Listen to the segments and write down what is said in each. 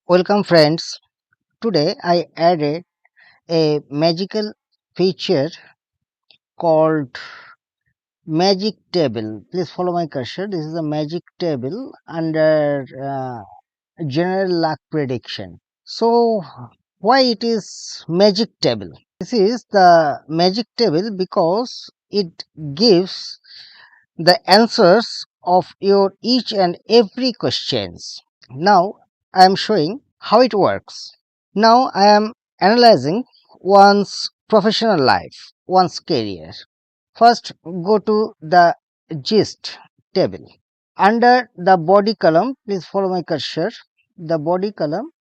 Welcome friends. Today I added a magical feature called magic table. Please follow my cursor. This is a magic table under general luck prediction. So why it is magic table? This is the magic table because it gives the answers of your each and every questions. Now I am showing how it works. Now I am analyzing one's professional life, one's career. First, go to the gist table. Under the body column, please follow my cursor. The body column,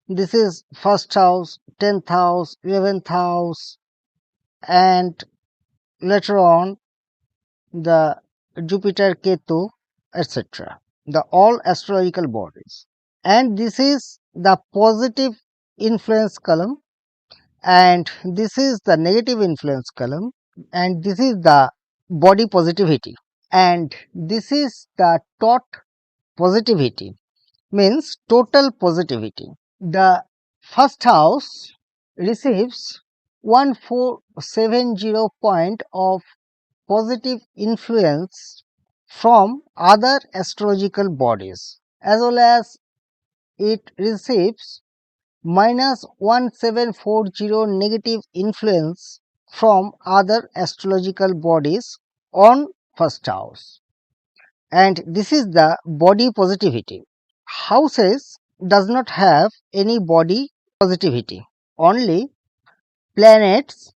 this is first house, 10th house, 11th house, and later on the Jupiter, Ketu, etc. The all astrological bodies. And this is the positive influence column, and this is the negative influence column, and this is the body positivity, and this is the tot positivity, means total positivity. The first house receives 1470 point of positive influence from other astrological bodies, as well as it receives minus 1740 negative influence from other astrological bodies on first house, and this is the body positivity. Houses does not have any body positivity, only planets,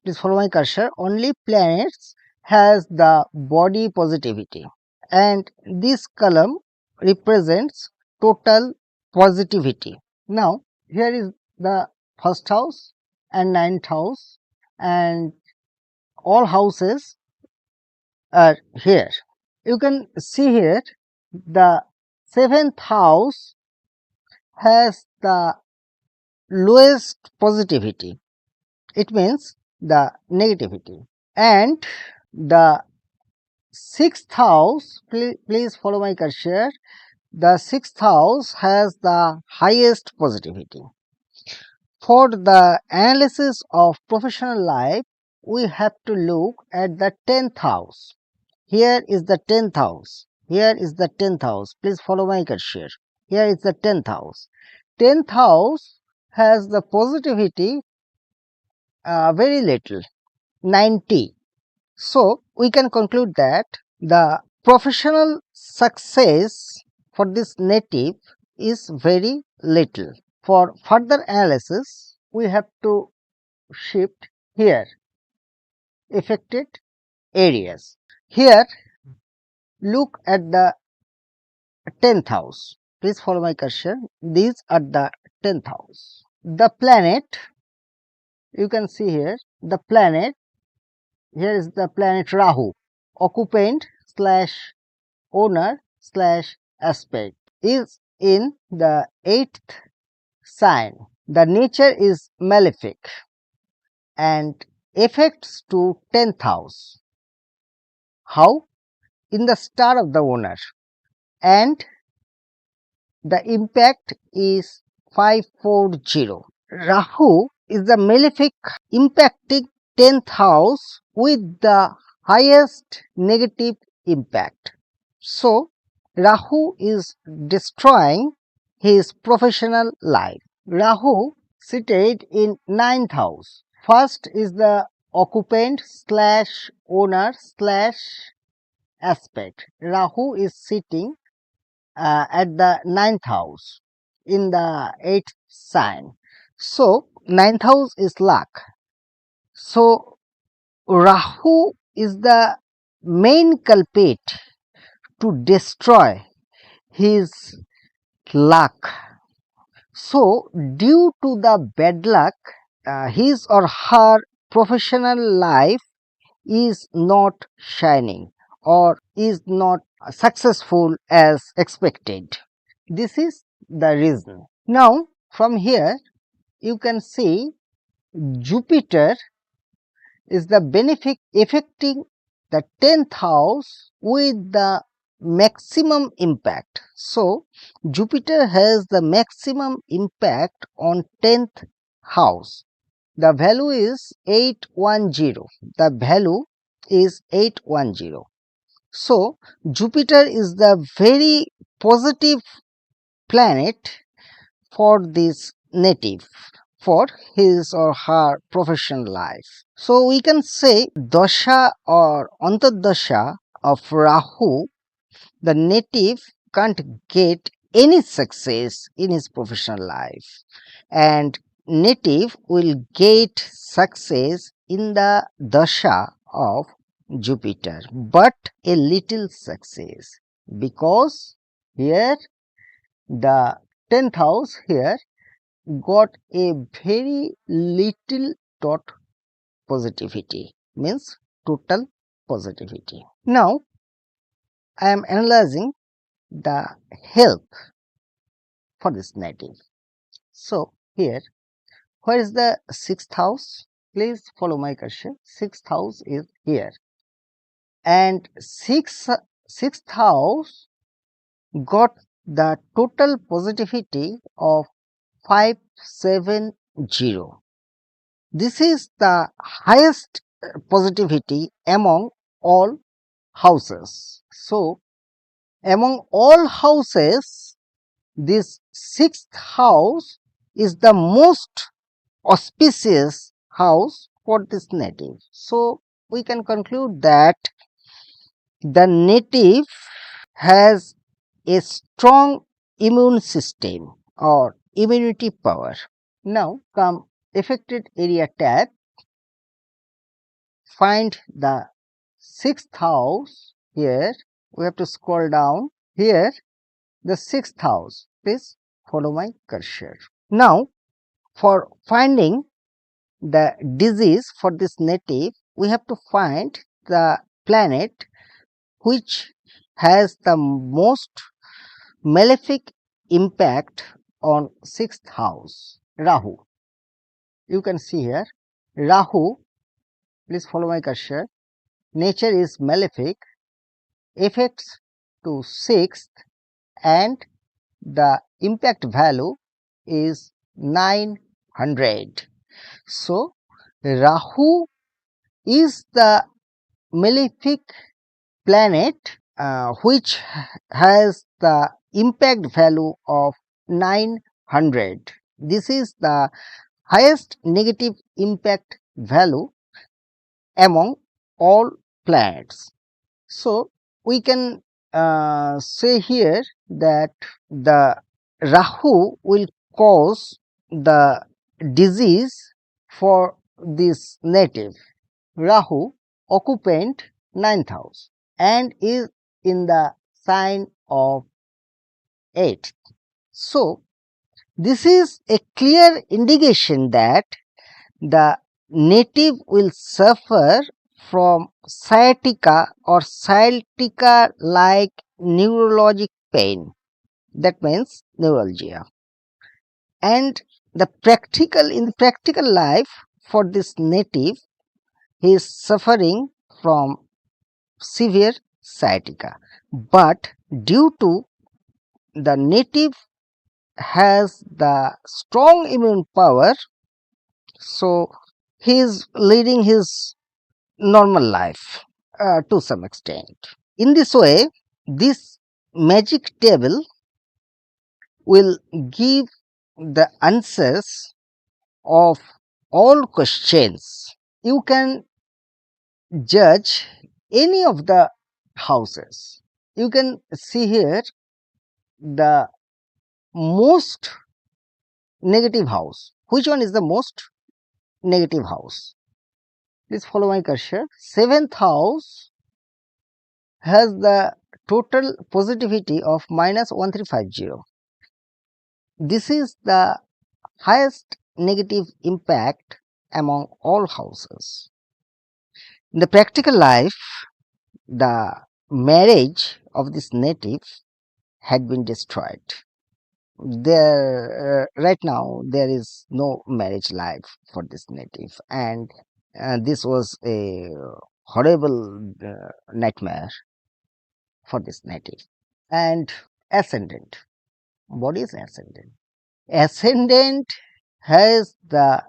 please follow my cursor, only planets has the body positivity, and this column represents total positivity. Now here is the first house and ninth house, and all houses are here. You can see here the seventh house has the lowest positivity, it means the negativity, and the sixth house, please follow my cursor, the sixth house has the highest positivity. For the analysis of professional life, we have to look at the 10th house. Here is the 10th house. Here is the 10th house. Please follow my cursor. Here is the 10th house. 10th house has the positivity very little, 90. So we can conclude that the professional success for this native is very little. For further analysis, we have to shift here affected areas. Here look at the 10th house. Please follow my cursor. These are the 10th house. The planet, you can see here, the planet, here is the planet Rahu, occupant slash owner slash aspect, is in the 8th sign. The nature is malefic and affects to 10th house. How? In the star of the owner, and the impact is 540. Rahu is the malefic impacting 10th house with the highest negative impact. So Rahu is destroying his professional life. Rahu seated in 9th house. First is the occupant slash owner slash aspect. Rahu is sitting at the 9th house in the 8th sign. So 9th house is luck. So Rahu is the main culprit to destroy his luck. So due to the bad luck, his or her professional life is not shining, or is not successful as expected. This is the reason. Now, from here you can see Jupiter is the benefic affecting the 10th house with the maximum impact. So, Jupiter has the maximum impact on 10th house. The value is 810. The value is 810. So, Jupiter is the very positive planet for this native, for his or her professional life. So, we can say Dasha or Antardasha of Rahu, the native can't get any success in his professional life, and native will get success in the Dasha of Jupiter, but a little success, because here the 10th house here got a very little dot positivity, means total positivity. Now, I am analyzing the health for this native. So, here, where is the 6th house? Please follow my cursor. 6th house is here, and 6th house got the total positivity of 570. This is the highest positivity among all houses. So, among all houses, this 6th house is the most auspicious house for this native. So, we can conclude that the native has a strong immune system or immunity power. Now, come affected area tab, find the 6th house. Here we have to scroll down. Here the 6th house, please follow my cursor. Now, for finding the disease for this native, we have to find the planet which has the most malefic impact on 6th house, Rahu. You can see here Rahu, please follow my cursor. Nature is malefic, affects to 6th, and the impact value is 900. So, Rahu is the malefic planet which has the impact value of 900. This is the highest negative impact value among all planets. So, we can say here that the Rahu will cause the disease for this native. Rahu occupant 9th house and is in the sign of 8th. So, this is a clear indication that the native will suffer from sciatica or sciatica like neurologic pain, that means neuralgia. And the in practical life for this native, he is suffering from severe sciatica, but due to the native has the strong immune power, so he is leading his normal life to some extent. In this way, this magic table will give the answers of all questions. You can judge any of the houses. You can see here the most negative house. Which one is the most negative house? Please follow my cursor. 7th house has the total positivity of minus 1350. This is the highest negative impact among all houses. In the practical life, the marriage of this native had been destroyed. There, right now, there is no marriage life for this native, and this was a horrible nightmare for this native. And ascendant. What is ascendant? Ascendant has the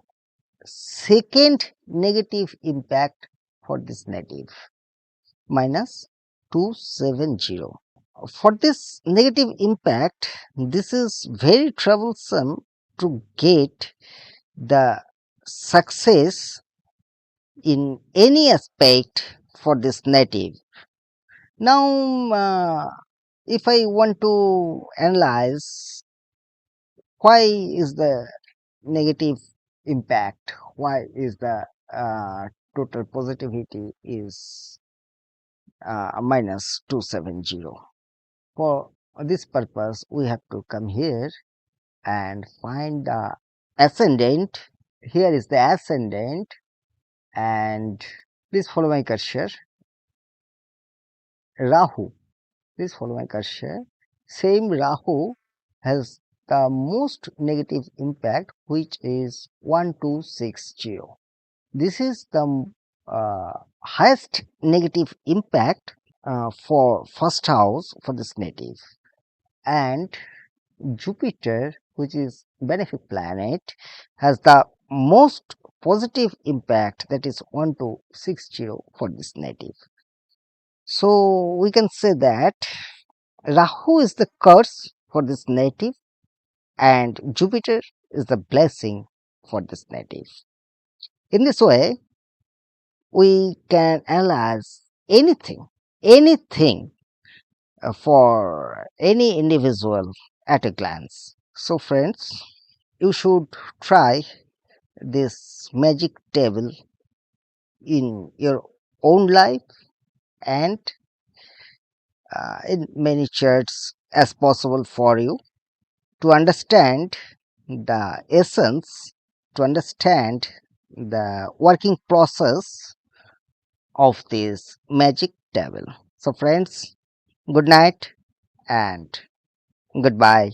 second negative impact for this native, minus 270. For this negative impact, this is very troublesome to get the success in any aspect for this native. Now, if I want to analyze why is the negative impact, why is the total positivity is minus 270. For this purpose, we have to come here and find the ascendant. Here is the ascendant, and please follow my cursor. Rahu, please follow my cursor. Same Rahu has the most negative impact, which is 1260. This is the highest negative impact for first house for this native. And Jupiter, which is benefic planet, has the most positive impact, that is 1260 for this native. So we can say that Rahu is the curse for this native and Jupiter is the blessing for this native. In this way, we can analyze anything for any individual at a glance. So friends, you should try this magic table in your own life and in many charts as possible for you to understand the essence, to understand the working process of this magic table. So friends, good night and goodbye.